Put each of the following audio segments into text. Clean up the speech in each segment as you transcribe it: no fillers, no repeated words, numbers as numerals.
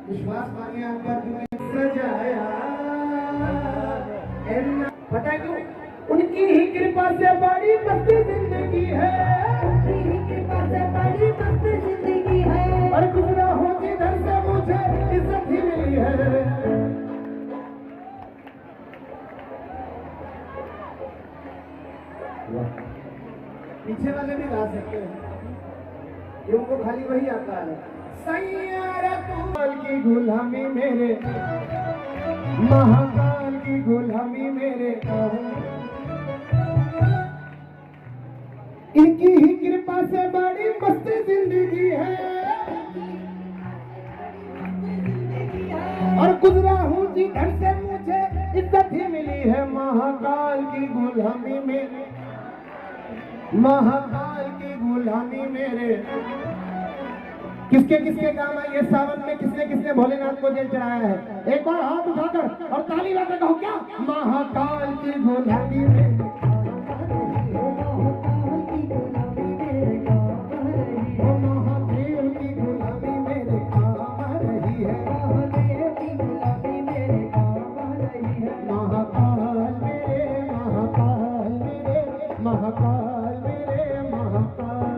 विश्वास मानिए आपका सजाया। पता है क्यों? उनकी ही कृपा से बड़ी मस्त जिंदगी है, उनकी ही कृपा से बड़ी मस्त जिंदगी है। और गुजरा हो जिधर से मुझे इज्जत ही मिली है। पीछे वाले भी गा सकते हैं, उनको खाली वही आता है। सैयारा तू की गुलामी मेरे, महाकाल की गुलामी मेरे, इनकी ही कृपा से बड़ी मस्त जिंदगी है। और गुजरा हूँ जिधर से मुझे इज्जत ही मिली है। महाकाल की गुलामी मेरे, महाकाल की गुलामी मेरे। किसके किसके काम है ये सावन में? किसने किसने भोलेनाथ को जल चढ़ाया है? एक बार हाथ उठाकर और ताली बजाकर कहो क्या? महाकाल की गुलामी मेरे, महादेव की गुलामी मेरे काम आ रही है, महादेव की गुलामी मेरे काम आ रही है। महाकाल मेरे, महाकाल मेरे, महाकाल मेरे, महाकाल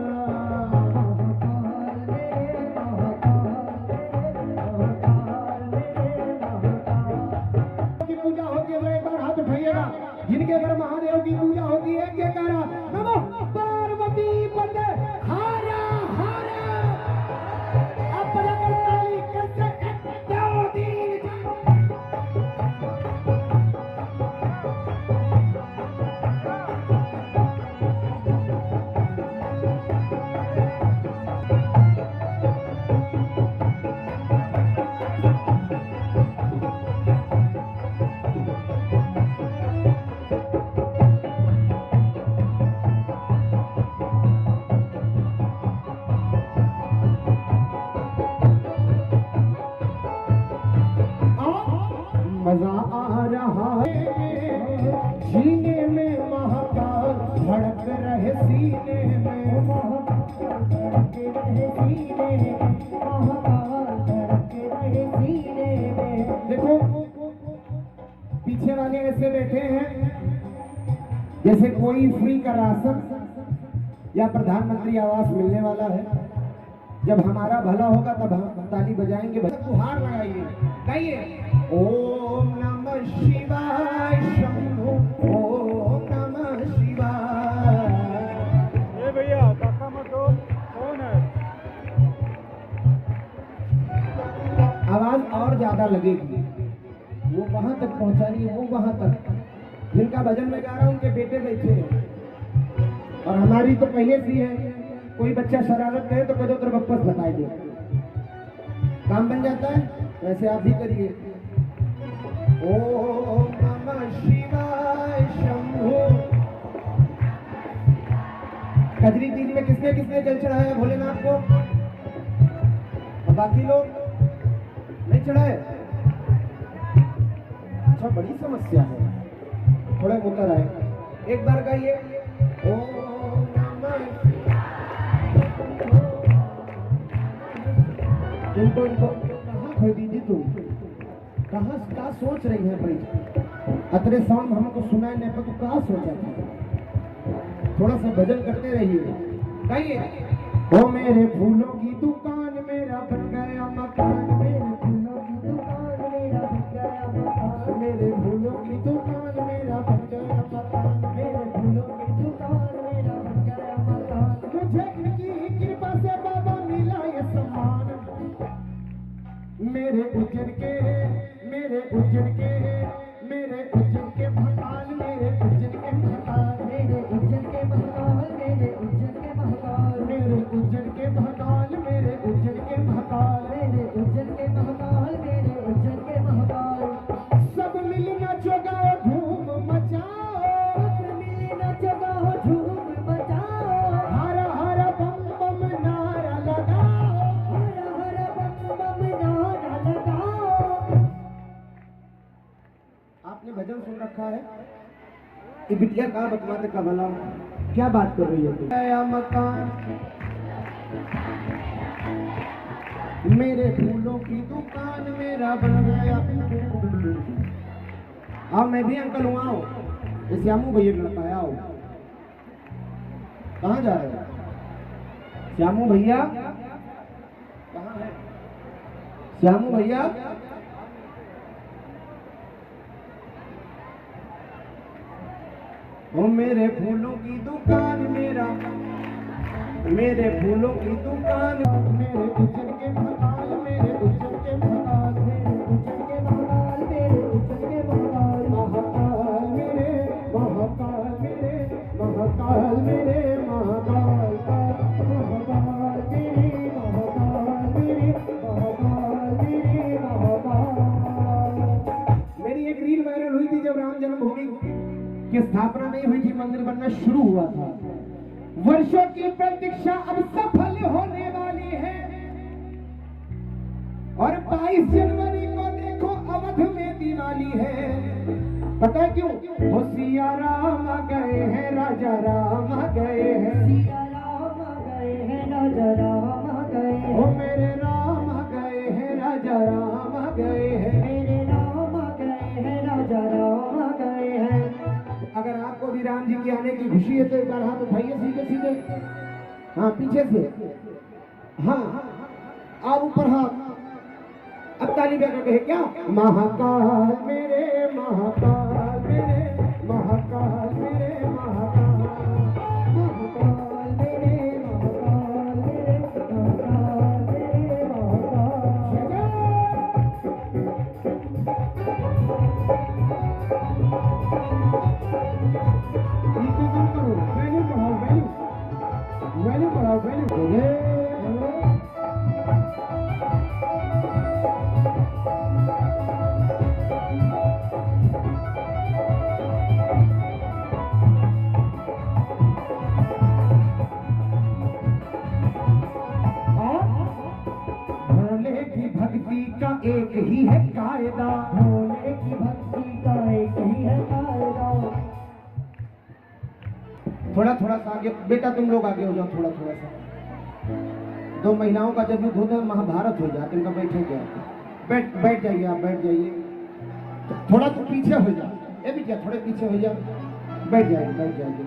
की पूजा होती है। एक बार हाथ उठाइएगा जिनके घर महादेव की पूजा होती है। क्या कह रहा? नमो पार्वती पते हारा हारा। अब बजाकर ताली कैसे मजा आ रहा है जीने में, महाकाल धड़क रहे सीने में, धड़क रहे सीने में, महाकाल धड़क रहे सीने में। देखो पीछे वाले ऐसे बैठे हैं जैसे कोई फ्री का राशन या प्रधानमंत्री आवास मिलने वाला है। जब हमारा भला होगा तब हम ताली बजाएंगे। गुहार लगाइए, गाइए। ओम नमः शिवाय शंभो, ओम नमः शिवाय। ए भैया काका मत दो, कौन है? आवाज और ज्यादा लगेगी, वो वहां तक पहुंचानी है, वो वहां तक। जिनका भजन में गा रहा हूं उनके बेटे बैठे हैं और हमारी तो पहले से है। कोई बच्चा शरारत करे तो कदों तरफ वापस बताए दे, काम बन जाता है। वैसे आप भी करिए। ओम नमः शिवाय शंभो। कजरी तीज में किसने किसने जल चढ़ाया भोलेनाथ को? और बाकी लोग नहीं चढ़ाए? अच्छा, बड़ी समस्या है, थोड़ा उतर आए। एक बार गाइए। ओम नमः। इनको कहाँ खोई दीजिए तुम? कहाँ क्या सोच रही है भाई? अतरे साउंड हमको सुनाई नहीं पर तू कहाँ सोचा था? थोड़ा सा भजन करते रहिए, गाइए। ओ मेरे फूलों की दुकान मेरा बन गया मकान, मेरे फूलों की दुकान मेरा बन गया मकान, मेरे फूलों की दुकान मेरा बन गया मकान, मेरे फूलों की दुकान मेरा बन गया मकान। मुझे इनकी कृपा से बाबा मिला ये सम्मान। मेरे उज्जैन के, मेरे उज्जैन के, मेरे उज्जैन के महाकाल, मेरे उज्जैन के महाकाल, मेरे उज्जैन के महाकाल, मेरे उज्जैन के महाकाल, मेरे उज्जैन के महाकाल, मेरे उज्जैन के महाकाल, मेरे उज्जैन के महाकाल, मेरे उज्जैन के महाकाल। सब मिलना जगाओ धूम मचाओ, सब मिलना जगाओ धूम मचाओ। हर हर बम बम नारा लगाओ, हर हर बम बम नारा लगाओ। आपने भजन सुन रखा है? ये बिटिया कहाँ बतवाते का भला, क्या बात कर रही है? मकान मेरे फूलों की दुकान मेरा बन गया। आओ मैं भी अंकल हूँ, आओ ये श्यामू भैया का लड़का है, आओ। कहाँ जा रहे हो श्यामू भैया? कहाँ है श्यामू भैया? ओ मेरे फूलों की दुकान मेरा, मेरे फूलों की दुकान, मेरे उज्जैन के महाकाल, मेरे उज्जैन के महाकाल, मेरे उज्जैन के महाकाल, मेरे उज्जैन के महाकाल, महाकाल मेरे महाकाल, मेरे महाकाल, मेरे महाकाल का महाकाल, मेरे महाकाल, मेरे महाकाल, मेरे महाकाल। मेरी एक रील वायरल हुई थी जब राम जन्मभूमि की स्थापना नहीं हुई थी, मंदिर बनना शुरू हुआ था। वर्षों की प्रतीक्षा अब सफल होने वाली है और 22 जनवरी को देखो अवध में दिवाली है। पता है क्यों? हो सिया राम आ गए हैं, राजा राम आ गए हैं, सिया राम आ गए हैं, राजा राम आ गए हैं, हो मेरे राम आ गए हैं, राजा राम आ गए हैं, मेरे राम आ गए हैं, राजा राम आ गए हैं। अगर आपको भी राम जी के आने की खुशी है तो एक बार हाथ उठाइए सीधे सीधे, हाँ पीछे से, हाँ और ऊपर हाथ। अब ताली बजा कहे क्या? महाकाल मेरे महाकाल, मेरे महाकाल, मेरे महाकाल, महाकाल मेरे महाकाल, मेरे महाकाल, मेरे महाकाल। इनको कम करो, वैल्यू बढ़ाओ, वैल्यू बढ़ाओ, वैल्यू। भोले की भक्ति का एक ही है कायदा, भोले की भक्ति का एक ही है कायदा। थोड़ा थोड़ा सा आगे बेटा, तुम लोग आगे हो जाओ, थोड़ा थोड़ा सा। दो महिलाओं का जब युद्ध होता है महाभारत हो जाता है, इनका बैठे क्या? बैठ बैठ जाइए, आप बैठ जाइए। थोड़ा तो पीछे हो जाओ, ये भी क्या, थोड़े पीछे हो जाओ, बैठ जाइए, बैठ जाइए।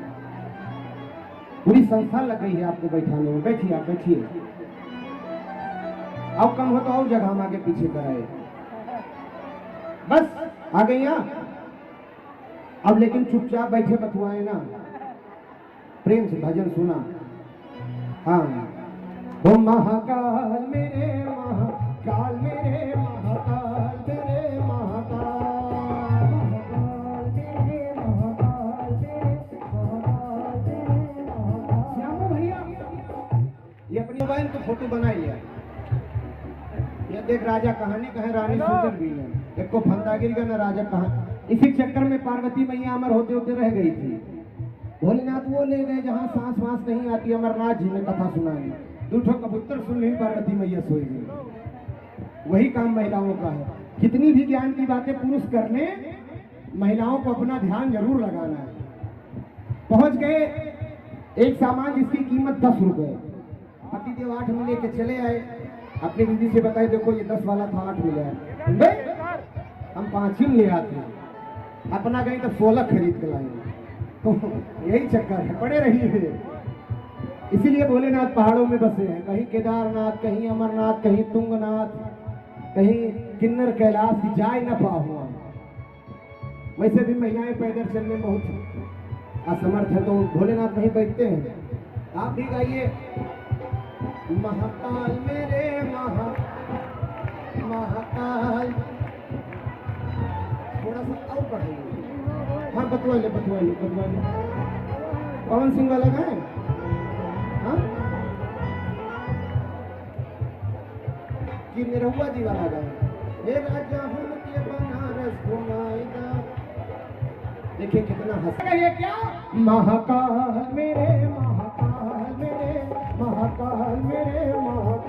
पूरी संस्था लग गई है आपको बैठाने में, बैठिए आप, बैठिए। अब कम हो तो और जगह हम आगे पीछे कराए, बस आ गई यहाँ। अब लेकिन चुपचाप बैठे बतुआए ना, प्रेम से भजन सुना। हाँ, ओ महाकाल मेरे महाकाल, मेरे महाकाल, मेरे महाकाल, महाकाल मेरे महाकाल, मेरे महाकाल, मेरे महाकाल। श्यामू भैया ये अपनी मोबाइल को फोटो बना लिया। ये देख राजा कहानी कहे रानी सुंदर भी है, एक को फंदागिरी का न राजा कहा। इसी चक्कर में पार्वती मैया अमर होते होते रह गई थी। भोलेनाथ वो ले गए जहाँ सांस वास नहीं आती, अमरनाथ जी ने कथा सुनाई। दूठो कबूतर सुन ली, पार्वती मैया सोई गई। वही काम महिलाओं का है। कितनी भी ज्ञान की बातें पुरुष कर ले, महिलाओं को अपना ध्यान जरूर लगाना है। पहुंच गए एक सामान जिसकी कीमत 10 रुपए, पतिदेव 8 में लेके चले आए। अपनी दीदी से बताए, देखो ये 10 वाला था, 8 मिला है, हम 5 ही ले आते हैं। अपना गई तो 16 खरीद के लाएंगे। तो यही चक्कर है, पड़े रहिए। इसीलिए भोलेनाथ पहाड़ों में बसे हैं, कहीं केदारनाथ, कहीं अमरनाथ, कहीं तुंगनाथ, कहीं किन्नर कैलाश की जाए न पाहुआ। वैसे भी महिलाएं पैदल चलने में बहुत असमर्थ है, तो भोलेनाथ नहीं बैठते हैं। आप भी गाइए, महाकाल मेरे महाकाल। थोड़ा सा और बढ़ाइए, हाँ बतवाइए बतवाइए बतवाइए। पवन सिंह वाला गाए, हाँ कि निरहुआ जी वाला गाए। हे राजा हम के बनारस घुमाएगा। देखिए कितना हंस ये क्या? महाकाल मेरे महाकाल, मेरे महाकाल, मेरे महाकाल।